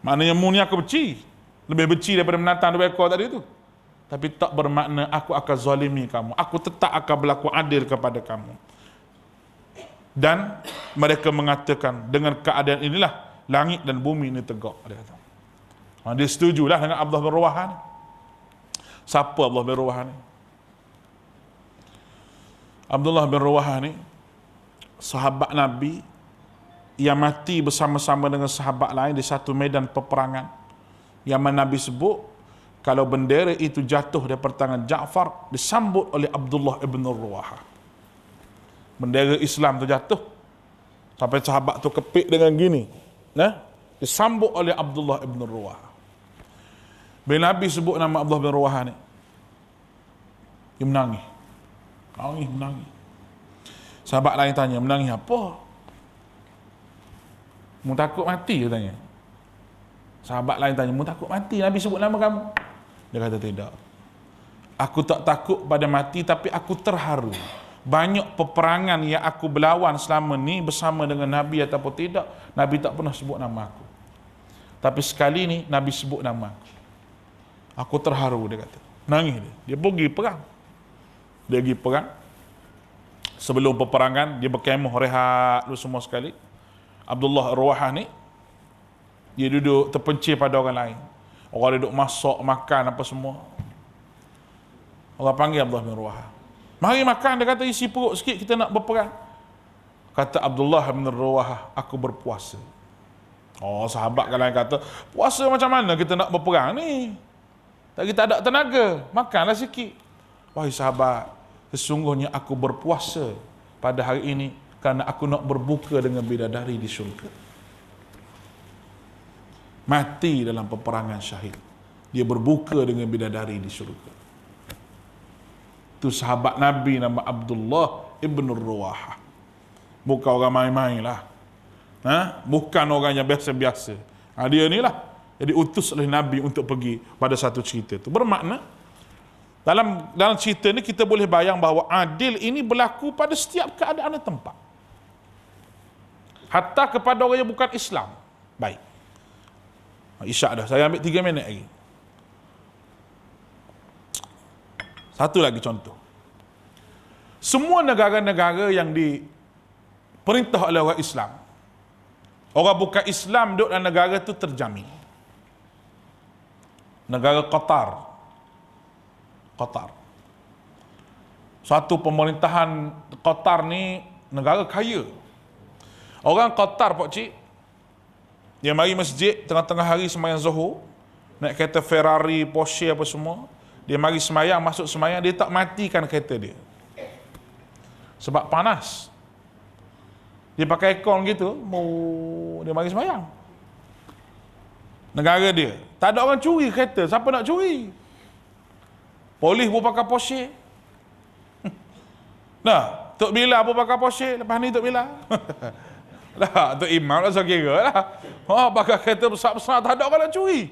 Maknanya mu ni aku benci, lebih benci daripada menantang dua ekor tadi tu. Tapi tak bermakna aku akan zalimi kamu. Aku tetap akan berlaku adil kepada kamu. Dan mereka mengatakan dengan keadaan inilah langit dan bumi ini tegak, dia kata. Dia setujulah dengan Abdullah bin Rawahah ni. Siapa Abdullah bin Rawahah ni? Abdullah bin Rawahah ni sahabat Nabi yang mati bersama-sama dengan sahabat lain di satu medan peperangan, yang mana Nabi sebut kalau bendera itu jatuh daripada tangan Ja'far, disambut oleh Abdullah ibn Rawahah. Bendera Islam tu jatuh sampai sahabat tu kepik dengan gini, disambut oleh Abdullah ibn Rawahah. Bila Nabi sebut nama Abdullah bin Rawahah ni, dia menangis. Menangis. Sahabat lain tanya, menangis apa? Mu takut mati, dia tanya. Sahabat lain tanya, mu takut mati Nabi sebut nama kamu? Dia kata tidak. Aku tak takut pada mati, tapi aku terharu. Banyak peperangan yang aku berlawan selama ni bersama dengan Nabi ataupun tidak, Nabi tak pernah sebut nama aku. Tapi sekali ni Nabi sebut nama aku. Aku terharu, dia kata. Nangis dia. Dia pergi perang. Dia pergi perang. Sebelum peperangan, dia berkemah, rehat dulu semua sekali. Abdullah Rawahah ni, dia duduk terpencil pada orang lain. Orang duduk masak, makan apa semua. Orang panggil Abdullah bin Rawahah. Mari makan, dia kata, isi perut sikit, kita nak berperang. Kata Abdullah bin Rawahah, aku berpuasa. Oh, sahabat kan lain kata, puasa macam mana kita nak berperang ni? Kita ada tenaga, makanlah sikit. Wahai sahabat, sesungguhnya aku berpuasa pada hari ini kerana aku nak berbuka dengan bidadari di syurga. Mati dalam peperangan syahid, dia berbuka dengan bidadari di syurga. Itu sahabat Nabi nama Abdullah ibn Rawahah. Bukan orang main-main lah. Bukan orang yang biasa-biasa. Dia ni lah jadi utus oleh Nabi untuk pergi pada satu cerita tu. Bermakna dalam cerita ni kita boleh bayang bahawa adil ini berlaku pada setiap keadaan dan tempat. Hatta kepada orang yang bukan Islam. Baik. Isyak dah. Saya ambil 3 minit lagi. Satu lagi contoh. Semua negara-negara yang diperintah oleh orang Islam, orang bukan Islam duduk dalam negara itu terjamin. Negara Qatar. Suatu pemerintahan Qatar ni negara kaya. Orang Qatar, Pak Cik, dia mari masjid tengah-tengah hari sembahyang Zuhur, naik kereta Ferrari, Porsche apa semua. Dia mari sembahyang, masuk sembahyang, dia tak matikan kereta dia. Sebab panas. Dia pakai aircon gitu, dia mari sembahyang. Negara dia. Tak ada orang curi kereta, siapa nak curi? Polis pun pakai Porsche. Nah, Tok Bila pun pakai Porsche, lepas ni Tok Bila. Lah, Tok Imam lah saya kira lah. Pakai kereta besar-besar, tak ada orang nak curi.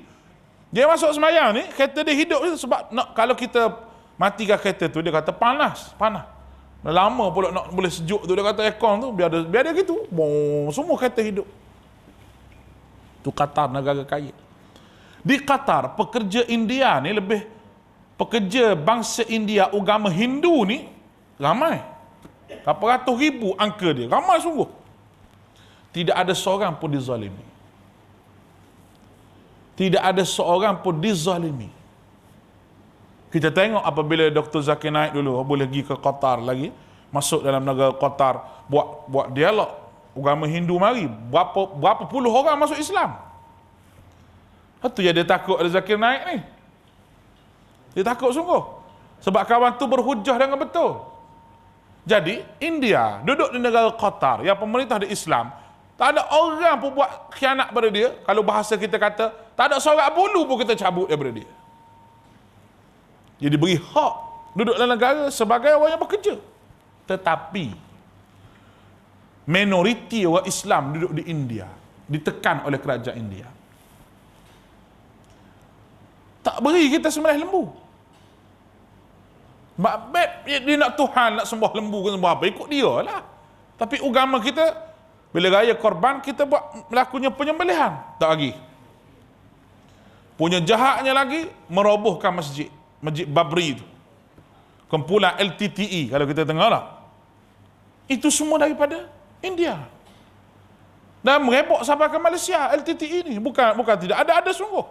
Dia masuk sembahyang ni, kereta dia hidup sebab kalau kita matikan kereta tu, dia kata panas. Dah lama pula nak boleh sejuk tu, dia kata aircon tu, biar dia gitu. Semua kereta hidup. Tu Qatar, negara kaya. Di Qatar, pekerja India ni pekerja bangsa India agama Hindu ni ramai. Berapa ratus ribu angka dia, ramai sungguh. Tidak ada seorang pun dizalimi. Tidak ada seorang pun dizalimi. Kita tengok apabila Dr. Zakir Naik dulu boleh pergi ke Qatar lagi, masuk dalam negara Qatar, buat dialog agama Hindu mari, berapa puluh orang masuk Islam. Itu yang dia takut ada Zakir Naik ni. Dia takut sungguh. Sebab kawan tu berhujah dengan betul. Jadi, India duduk di negara Qatar yang pemerintah di Islam, tak ada orang pun buat khianat pada dia. Kalau bahasa kita kata, tak ada sorak bulu pun kita cabut daripada dia. Dia diberi hak duduk dalam negara sebagai orang yang bekerja. Tetapi, minoriti orang Islam duduk di India, ditekan oleh kerajaan India. Tak beri kita sembelih lembu. Bab dia nak Tuhan, nak sembah lembu ke sembah apa, ikut dia lah. Tapi agama kita, bila raya korban, kita buat melakunya penyembelihan. Tak lagi. Punya jahatnya lagi, merobohkan masjid. Masjid Babri itu. Kumpulan LTTE, kalau kita tengok lah. Itu semua daripada India. Dan merebok sampai ke Malaysia, LTTE ini. Bukan tidak, ada sungguh.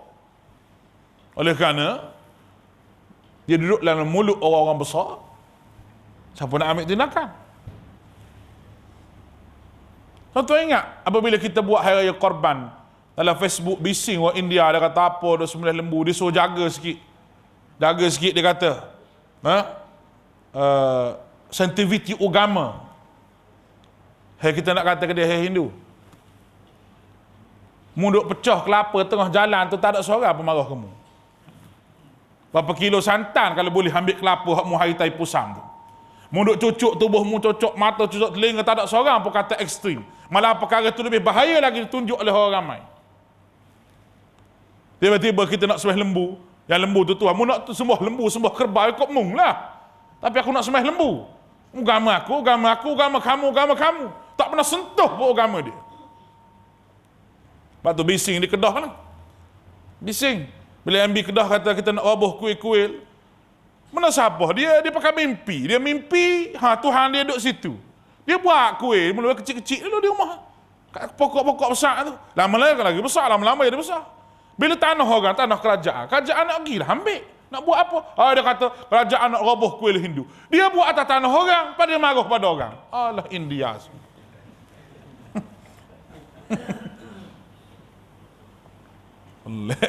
Oleh kerana, dia duduk dalam mulut orang-orang besar. Siapa nak ambil tindakan? Tuan-tuan ingat, apabila kita buat hari raya korban, dalam Facebook bising orang India, dia kata apa, dia sembelih lembu, dia suruh jaga sikit. Jaga sikit, dia kata. Sensitiviti agama. Kita nak kata ke dia, Hindu. Munduk pecah kelapa tengah jalan tu, tak ada seorang pun marah kamu. Berapa kilo santan kalau boleh ambil kelapa hak mu hari tai pusang tu. Munduk cucuk tubuhmu, cucuk mata, cucuk telinga, tak ada seorang pun kata ekstrim. Malah perkara tu lebih bahaya lagi ditunjuk oleh orang ramai. Tiba-tiba kita nak sembelih lembu, yang lembu tu Tuhan, mu nak sembah lembu, sembah kerbau, ikut mung lah. Tapi aku nak sembelih lembu. Agama aku, agama kamu. Tak pernah sentuh pun agama dia. Lepas tu bising di Kedah lah. Bising. Bila MB Kedah kata kita nak roboh kuil-kuil, mana siapa? Dia pakai mimpi. Dia mimpi, Tuhan dia duduk situ. Dia buat kuil, mula kecil-kecil dulu di rumah. Kat pokok-pokok besar tu. Lama-lama lagi besar, lama-lama jadi besar. Bila tanah orang, tanah kerajaan nak pergi lah ambil. Nak buat apa? Dia kata, kerajaan nak roboh kuil Hindu. Dia buat atas tanah orang, pada dia marah pada orang. Alah, India.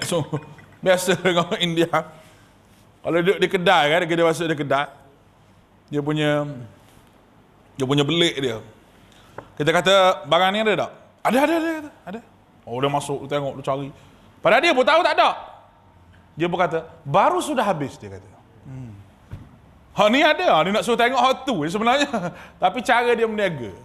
So, biasa dengan orang India. Kalau duduk di kedai kan, dia masuk di kedai. Dia punya belik dia. Kita kata, barang ni ada tak? Ada. Oh, dia masuk, dia tengok, dia cari. Padahal dia pun tahu tak ada. Dia pun kata, baru sudah habis, dia kata. Ni ada, dia nak suruh tengok hak tu sebenarnya. Tapi cara dia berniaga.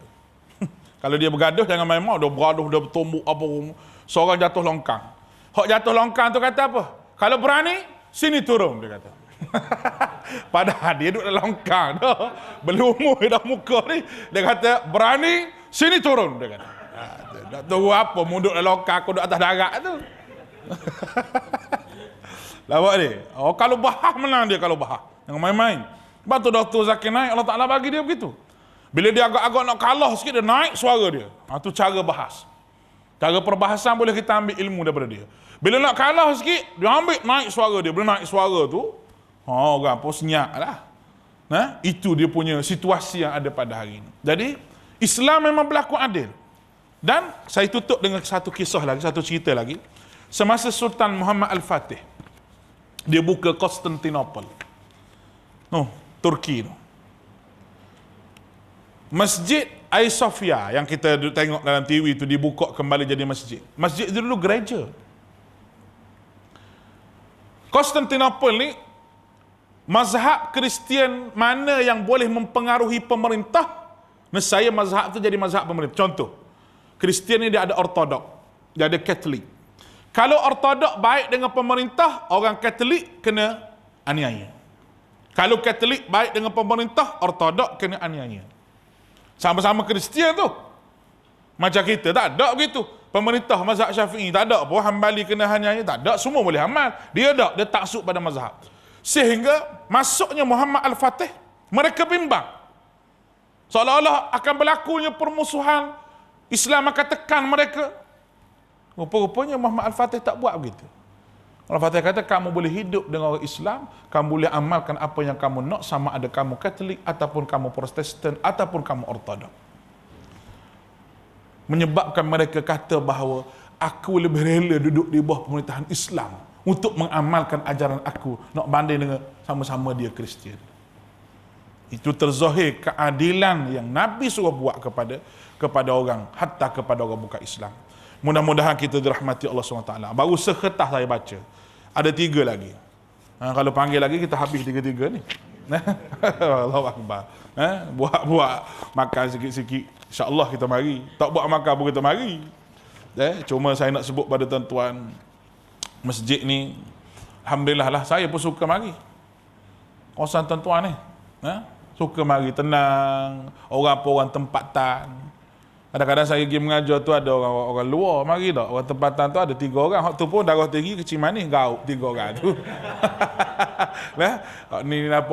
Kalau dia bergaduh, jangan main mau. Dia bergaduh, dia bertumbuk apa. Seorang jatuh longkang. Hak jatuh longkang tu kata apa? Kalau berani, sini turun, dia kata. Padahal dia duduk dalam longkang dah. Berlumur dah muka ni. Dia kata, berani, sini turun, dia kata. Tak tahu apa, munduk dalam longkang, aku duduk atas darat tu. Lawak dia. Kalau bahas menang dia, kalau bahas. Jangan main-main. Sebab tu Dr. Zakir Naik, Allah Ta'ala bagi dia begitu. Bila dia agak-agak nak kalah sikit, dia naik suara dia. Itu cara bahas. Cara perbahasan boleh kita ambil ilmu daripada dia. Bila nak kalah sikit, dia ambil naik suara dia. Bila naik suara tu, orang pun senyap lah. Itu dia punya situasi yang ada pada hari ini. Jadi, Islam memang berlaku adil. Dan saya tutup dengan satu kisah lagi, satu cerita lagi. Semasa Sultan Muhammad Al-Fatih, dia buka Konstantinopel. Turki. Masjid Hagia Sophia yang kita tengok dalam TV itu dibuka kembali jadi masjid. Masjid itu dulu gereja. Konstantinopel ni, mazhab Kristian mana yang boleh mempengaruhi pemerintah, nescaya mazhab itu jadi mazhab pemerintah. Contoh, Kristian ni dia ada Ortodok, dia ada Katolik. Kalau Ortodok baik dengan pemerintah, orang Katolik kena aniaya. Kalau Katolik baik dengan pemerintah, Ortodok kena aniaya. Sama-sama Kristian tu. Macam kita, tak ada begitu. Pemerintah mazhab Syafi'i, tak ada pun Hambali kena aniaya, tak ada, semua boleh amal. Dia taksub pada mazhab. Sehingga masuknya Muhammad Al-Fatih, mereka bimbang. Seolah-olah akan berlakunya permusuhan, Islam akan tekan mereka. Rupa-rupanya Muhammad Al-Fatih tak buat begitu. Al-Fatih kata, kamu boleh hidup dengan orang Islam, kamu boleh amalkan apa yang kamu nak, sama ada kamu Katolik, ataupun kamu Protestan, ataupun kamu Ortodok. menyebabkan mereka kata bahawa aku lebih rela duduk di bawah pemerintahan Islam untuk mengamalkan ajaran aku nak banding dengan sama-sama dia Kristian. Itu terzahir keadilan yang Nabi suruh buat kepada orang, hatta kepada orang bukan Islam. Mudah-mudahan kita dirahmati Allah SWT. Baru sekertas saya baca, ada 3 lagi. Kalau panggil lagi kita habis 3-3 ni. Allahu Akbar. Buat makan sikit-sikit, insya-Allah kita mari. Tak buat makan pun kita mari. Cuma saya nak sebut pada tuan-tuan, masjid ni alhamdulillah lah, saya pun suka mari. Kawasan tuan-tuan ni suka mari, tenang, orang pun orang tempatan. Kadang-kadang saya pergi mengajar tu ada orang luar mari tak. Orang tempatan tu ada 3 orang. Hak tu pun darah tinggi, kecil manis, gauk 3 orang tu. Ni nampak